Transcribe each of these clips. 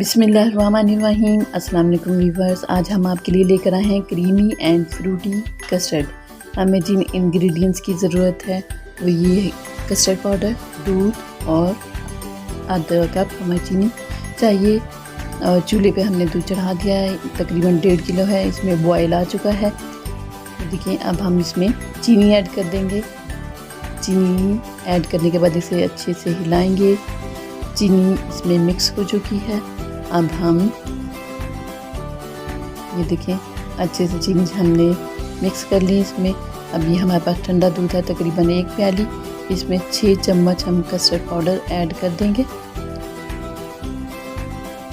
बिस्मिल्लाहिर्रहमानिर्रहीम। अस्सलाम वालेकुम व्यूअर्स, आज हम आपके लिए लेकर आए हैं क्रीमी एंड फ्रूटी कस्टर्ड। हमें जिन इंग्रेडिएंट्स की ज़रूरत है वो ये है कस्टर्ड पाउडर, दूध और आधा कप हमें चीनी चाहिए। और चूल्हे पे हमने दूध चढ़ा दिया है, तकरीबन 1.5 किलो है। इसमें बॉयल आ चुका है। देखिए अब हम इसमें चीनी ऐड कर देंगे। चीनी ऐड करने के बाद इसे अच्छे से हिलाएंगे। चीनी इसमें मिक्स हो चुकी है। अब हम ये देखें अच्छे से चीनी हमने मिक्स कर ली इसमें। अब ये हमारे पास ठंडा दूध है, तकरीबन 1 प्याली। इसमें 6 चम्मच हम कस्टर्ड पाउडर ऐड कर देंगे।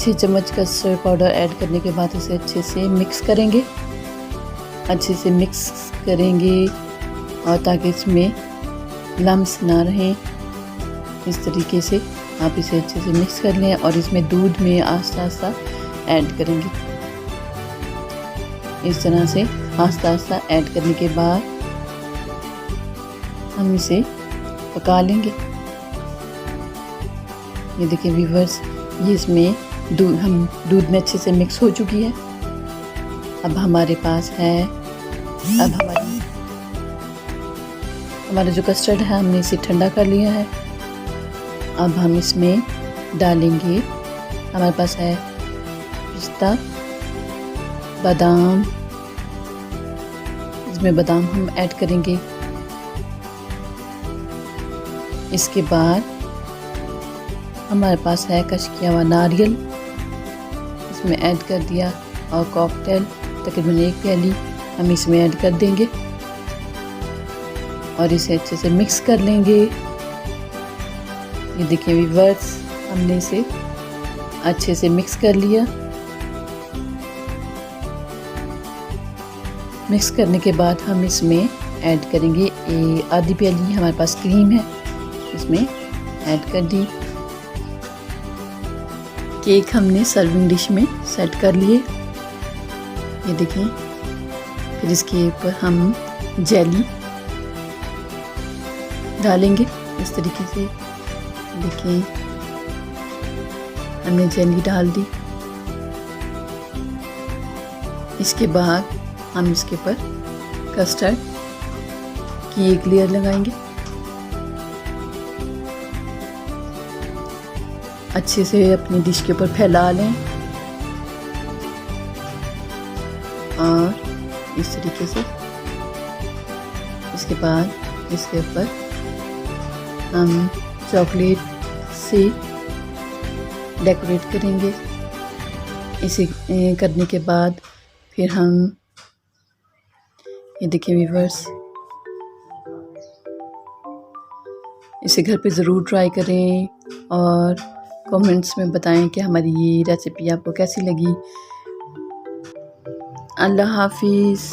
6 चम्मच कस्टर्ड पाउडर ऐड करने के बाद इसे अच्छे से मिक्स करेंगे। अच्छे से मिक्स करेंगे और ताकि इसमें लम्स ना रहें, इस तरीके से आप इसे अच्छे से मिक्स कर लें। और इसमें दूध में आस्ता आस्ता ऐड करेंगे। इस तरह से आस्ता आस्ता ऐड करने के बाद हम इसे पका लेंगे। ये देखिए व्यूअर्स, ये इसमें दूध में अच्छे से मिक्स हो चुकी है। अब हमारे पास है, अब हमारा जो कस्टर्ड है हमने इसे ठंडा कर लिया है। अब हम इसमें डालेंगे, हमारे पास है पिस्ता, बादाम। इसमें बादाम हम ऐड करेंगे। इसके बाद हमारे पास है कश किया हुआ नारियल, इसमें ऐड कर दिया। और कॉकटेल तकरीबन 1 प्याली हम इसमें ऐड कर देंगे और इसे अच्छे से मिक्स कर लेंगे। ये देखिए व्यूअर्स, हमने इसे अच्छे से मिक्स कर लिया। मिक्स करने के बाद हम इसमें ऐड करेंगे आधी प्याली हमारे पास क्रीम है, इसमें ऐड कर दी। केक हमने सर्विंग डिश में सेट कर लिए। ये देखिए, फिर इसके ऊपर हम जेली डालेंगे इस तरीके से। देखिए हमने जेली डाल दी। इसके बाद हम इसके ऊपर कस्टर्ड की एक लेयर लगाएंगे। अच्छे से अपनी डिश के ऊपर फैला लें और इस तरीके से। इसके बाद इसके ऊपर हम चॉकलेट से डेकोरेट करेंगे। इसे करने के बाद फिर हम, ये देखिए व्यूअर्स, इसे घर पे ज़रूर ट्राई करें और कमेंट्स में बताएं कि हमारी ये रेसिपी आपको कैसी लगी। अल्लाह हाफिज़।